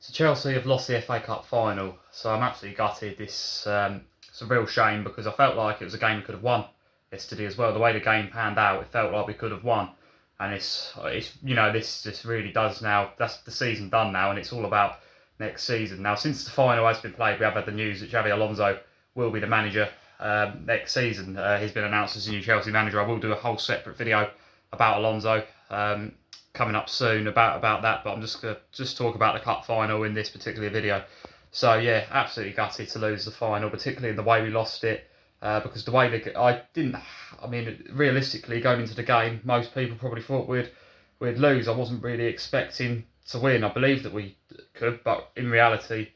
So Chelsea have lost the FA Cup final, so I'm absolutely gutted. It's a real shame because I felt like it was a game we could have won yesterday as well. The way the game panned out, it felt like we could have won, and this really does now. That's the season done now, and it's all about next season. Now, since the final has been played, we have had the news that Xabi Alonso will be the manager next season. He's been announced as the new Chelsea manager. I will do a whole separate video about Alonso. Coming up soon about that, but I'm just going to talk about the cup final in this particular video. So yeah, absolutely gutted to lose the final, particularly in the way we lost it, because the way realistically going into the game, most people probably thought we'd lose. I wasn't really expecting to win. I believed that we could, but in reality,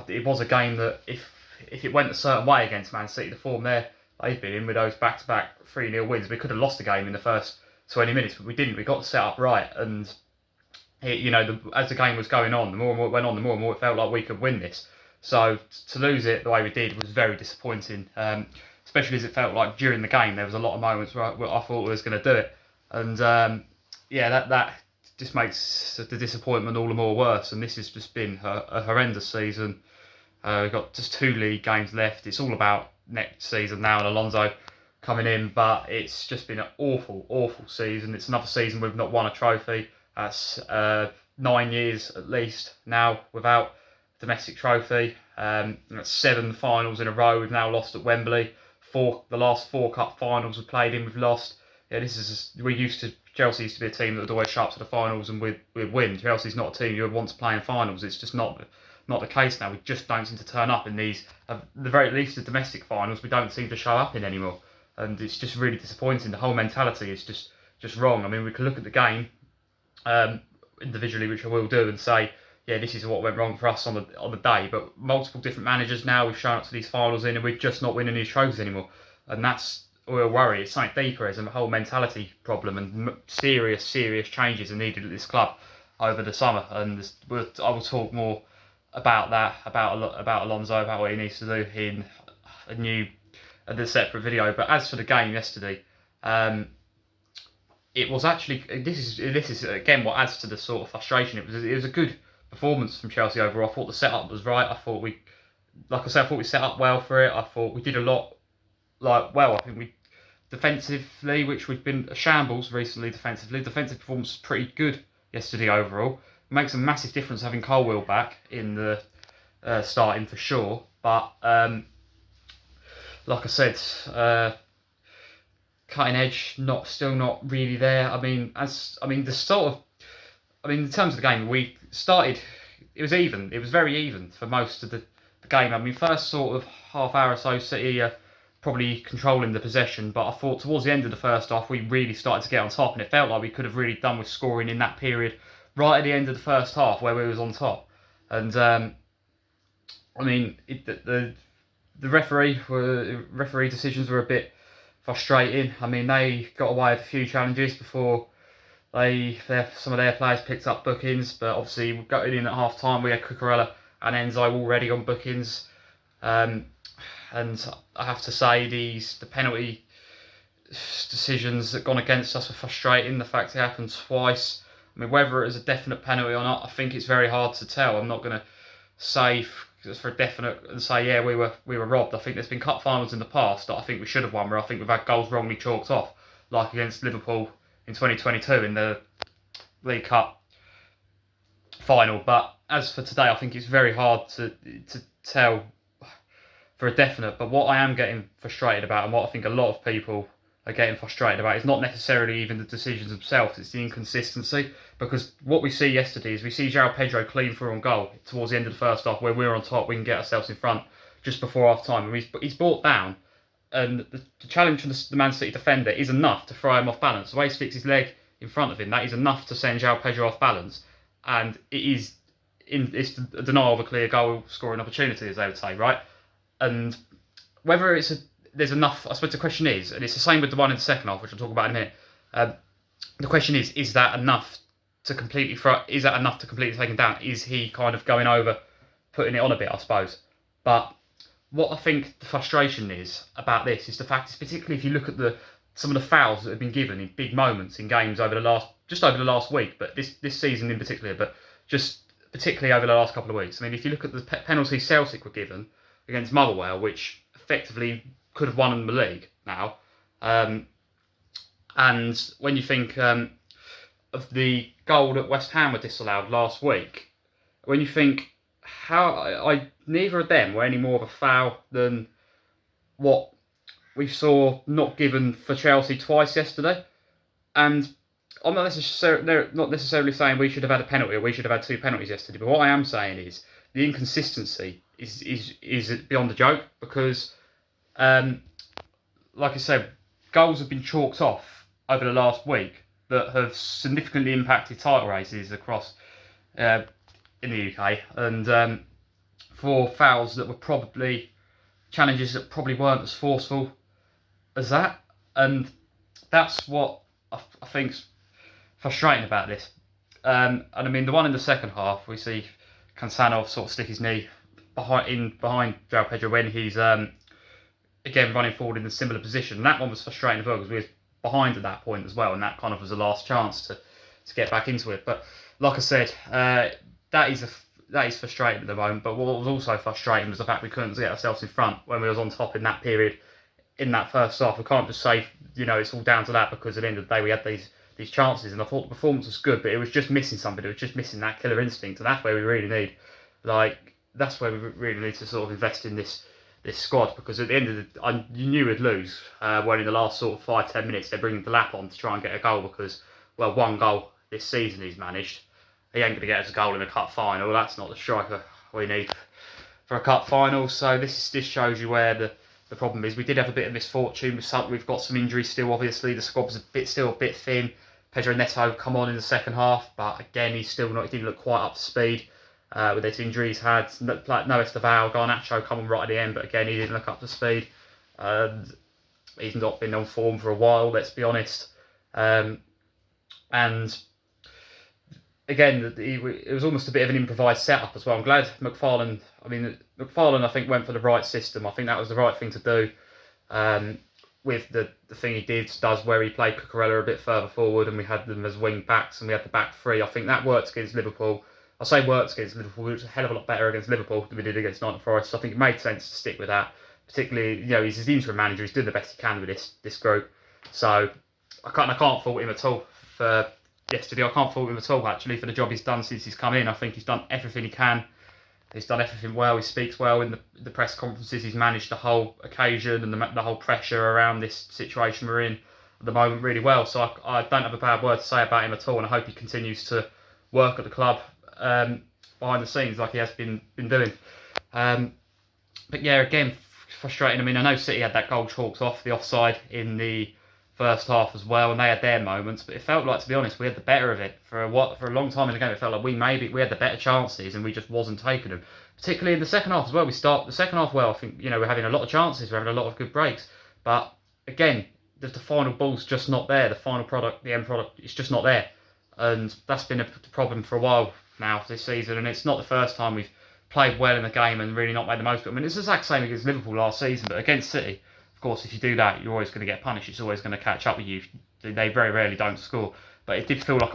it was a game that if it went a certain way against Man City, the form they've been in with those back-to-back 3-0 wins, we could have lost the game in the first 20 minutes, but we didn't. We got set up right, and as the game was going on, the more and more it went on, the more and more it felt like we could win this. So to lose it the way we did was very disappointing, especially as it felt like during the game there was a lot of moments where I thought we was going to do it, and that just makes the disappointment all the more worse. And this has just been a horrendous season. We've got just 2 league games left. It's all about next season now and Alonso coming in, but it's just been an awful season. It's another season we've not won a trophy. That's 9 years at least now without a domestic trophy. That's 7 finals in a row we've now lost at Wembley. The last 4 cup finals we've played in, we've lost. Yeah, Chelsea used to be a team that would always show up to the finals and we'd win. Chelsea's not a team you would want to play in finals. It's just not the case now. We just don't seem to turn up in these, at the very least the domestic finals, we don't seem to show up in anymore. And it's just really disappointing. The whole mentality is just wrong. I mean, we can look at the game individually, which I will do, and say, yeah, this is what went wrong for us on the day. But multiple different managers now, we've shown up to these finals in, and we're just not winning these trophies anymore. And that's a real worry. It's something deeper. It's a whole mentality problem, and serious changes are needed at this club over the summer. And I will talk more about that, about Alonso, about what he needs to do in the separate video. But as for the game yesterday, it was actually this is again what adds to the sort of frustration. It was a good performance from Chelsea overall. I thought the setup was right. I thought we set up well for it. I thought we did a lot I think we defensively, which we've been a shambles recently defensively. Defensive performance was pretty good yesterday overall. It makes a massive difference having Colwill back in the starting for sure. But like I said, cutting edge still not really there. In terms of the game, we started. It was even. It was very even for most of the game. I mean, first sort of half hour or so, City probably controlling the possession, but I thought towards the end of the first half we really started to get on top, and it felt like we could have really done with scoring in that period right at the end of the first half where we was on top. And the referee decisions were a bit frustrating. I mean, they got away with a few challenges before some of their players picked up bookings, but obviously going in at half time we had Cucurella and Enzo already on bookings, and I have to say the penalty decisions that gone against us were frustrating. The fact it happened twice. I mean, whether it was a definite penalty or not, I think it's very hard to tell. I'm not going to say for a definite and say, yeah, we were robbed. I think there's been cup finals in the past that I think we should have won, where I think we've had goals wrongly chalked off, like against Liverpool in 2022 in the League Cup final. But as for today, I think it's very hard to tell for a definite. But what I am getting frustrated about, and what I think a lot of people are getting frustrated about, is not necessarily even the decisions themselves, it's the inconsistency. Because what we see yesterday is we see João Pedro clean through on goal towards the end of the first half, where we're on top, we can get ourselves in front just before half time, and he's brought down, and the challenge from the Man City defender is enough to throw him off balance. The way he sticks his leg in front of him, that is enough to send João Pedro off balance, and it's a denial of a clear goal scoring opportunity, as they would say, right? And whether there's enough, I suppose the question is, and it's the same with the one in the second half, which I'll talk about in a minute. The question is that enough to completely take him down? Is he kind of going over, putting it on a bit, I suppose? But what I think the frustration is about this is the fact is, particularly if you look at some of the fouls that have been given in big moments in games over the last week, but this season in particular, but just particularly over the last couple of weeks. I mean, if you look at the penalties Celtic were given against Motherwell, which effectively could have won the league now, and when you think of the goal that West Ham were disallowed last week, when you think how neither of them were any more of a foul than what we saw not given for Chelsea twice yesterday, and I'm not necessarily saying we should have had a penalty or we should have had 2 penalties yesterday, but what I am saying is the inconsistency is beyond a joke, because, like I said, goals have been chalked off over the last week that have significantly impacted title races across in the UK, and for fouls that were probably challenges that probably weren't as forceful as that, and that's what I think's frustrating about this. And I mean, the one in the second half, we see Cansanov sort of stick his knee behind João Pedro when he's again running forward in a similar position. And that one was frustrating as well, because we were behind at that point as well, and that kind of was the last chance to get back into it. But like I said, that is frustrating at the moment. But what was also frustrating was the fact we couldn't get ourselves in front when we was on top in that period, in that first half. We can't just say, it's all down to that, because at the end of the day we had these chances, and I thought the performance was good, but it was just missing something. It was just missing that killer instinct, and that's where we really need, to sort of invest in this squad, because at the end of you knew we'd lose when in the last sort of 5-10 minutes they're bringing the lap on to try and get a goal, because, well, 1 goal this season he's managed. He ain't going to get us a goal in a cup final. That's not the striker we need for a cup final. So this shows you where the problem is. We did have a bit of misfortune with something. We've got some injuries still, obviously. The squad was still a bit thin. Pedro Neto come on in the second half, but again, he didn't look quite up to speed with his injuries. Had no Estevao, Garnacho come on right at the end, but again, he didn't look up to speed. He's not been on form for a while, let's be honest. And again, it was almost a bit of an improvised setup as well. I'm glad McFarlane, I think, went for the right system. I think that was the right thing to do. With the thing he does where he played Cucurella a bit further forward, and we had them as wing backs, and we had the back 3. I think that worked against Liverpool. I say worked against Liverpool, it was a hell of a lot better against Liverpool than we did against Nottingham Forest. So I think it made sense to stick with that. Particularly, he's his interim manager. He's doing the best he can with this group. So I can't fault him at all for yesterday. I can't fault him at all, actually, for the job he's done since he's come in. I think he's done everything he can. He's done everything well. He speaks well in the press conferences. He's managed the whole occasion and the whole pressure around this situation we're in at the moment really well. So I don't have a bad word to say about him at all, and I hope he continues to work at the club behind the scenes like he has been doing. But yeah, again, frustrating. I mean, I know City had that goal chalked off the offside in the first half as well, and they had their moments, but it felt like, to be honest, we had the better of it for a long time in the game. It felt like we had the better chances, and we just wasn't taking them. Particularly in the second half as well. We start the second half well. I think we're having a lot of chances, we're having a lot of good breaks, but again, the final ball's just not there. The final product, the end product, it's just not there, and that's been a problem for a while now this season. And it's not the first time we've played well in the game and really not made the most of it. I mean, it's the exact same against Liverpool last season, but against City, of course, if you do that, you're always going to get punished. It's always going to catch up with you. They very rarely don't score. But it did feel like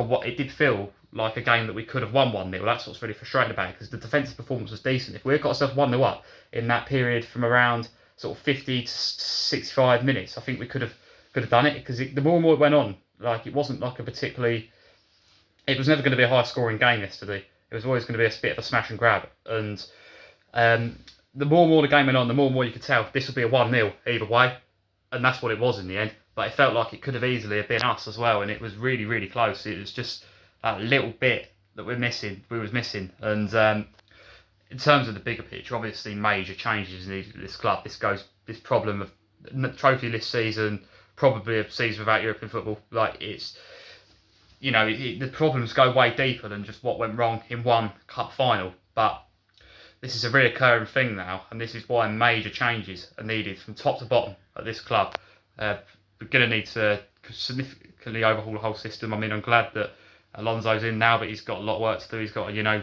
a game that we could have won 1-0. That's what's really frustrating about it, because the defensive performance was decent. If we had got ourselves 1-0 up in that period from around sort of 50 to 65 minutes, I think we could have done it, because the more and more it went on, it wasn't like it was never going to be a high scoring game yesterday. It was always going to be a bit of a smash and grab. And the more and more the game went on, the more and more you could tell this would be a 1-0 either way, and that's what it was in the end. But it felt like it could have easily have been us as well, and it was really, really close. It was just that little bit that we was missing. And in terms of the bigger picture, obviously major changes in this club. This problem of trophy-less season, probably a season without European football. The problems go way deeper than just what went wrong in one cup final. But this is a reoccurring thing now, and this is why major changes are needed from top to bottom at this club. We're going to need to significantly overhaul the whole system. I mean, I'm glad that Alonso's in now, but he's got a lot of work to do.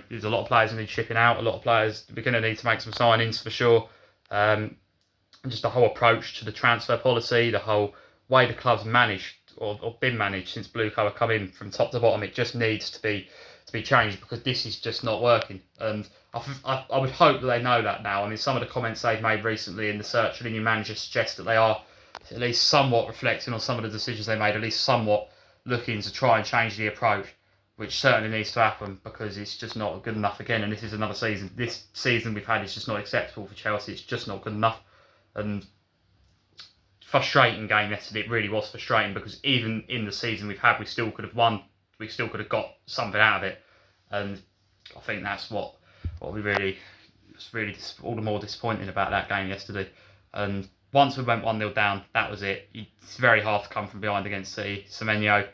There's a lot of players who need shipping out. A lot of players, we're going to need to make some signings for sure. And just the whole approach to the transfer policy, the whole way the club's managed or been managed since Blue Colour come in from top to bottom, it just needs to be to be changed, because this is just not working. And I would hope that they know that now. I mean, some of the comments they've made recently in the search for the new manager suggest that they are at least somewhat reflecting on some of the decisions they made, at least somewhat looking to try and change the approach, which certainly needs to happen, because it's just not good enough again. And this is another season. This season we've had is just not acceptable for Chelsea. It's just not good enough. And frustrating game yesterday. It really was frustrating, because even in the season we've had, we still could have won. We still could have got something out of it. And I think that's what we really, it's really all the more disappointing about that game yesterday. And once we went 1-0 down, that was it. It's very hard to come from behind against City. Semenyo,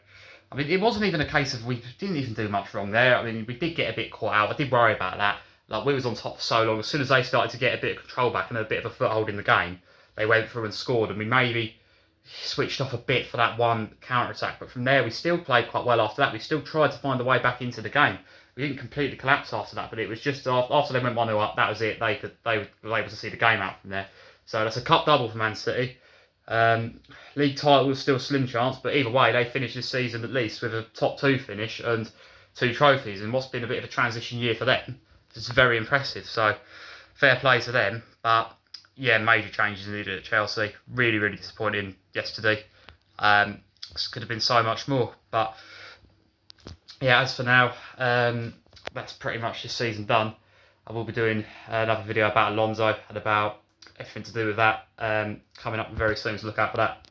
I mean, it wasn't even a case of we didn't even do much wrong there. I mean, we did get a bit caught out. I did worry about that. Like, we was on top for so long. As soon as they started to get a bit of control back and a bit of a foothold in the game, they went through and scored. And we maybe switched off a bit for that one counter-attack. But from there, we still played quite well after that. We still tried to find a way back into the game. We didn't completely collapse after that, but it was just after they went 1-0 up, that was it. They were able to see the game out from there. So that's a cup double for Man City. League title was still a slim chance, but either way, they finished this season at least with a top 2 finish and 2 trophies, and what's been a bit of a transition year for them. It's very impressive, so fair play to them. But yeah, major changes needed at Chelsea. Really, really disappointing yesterday. This could have been so much more, but yeah, as for now, that's pretty much this season done. I will be doing another video about Alonso and about everything to do with that coming up very soon, so look out for that.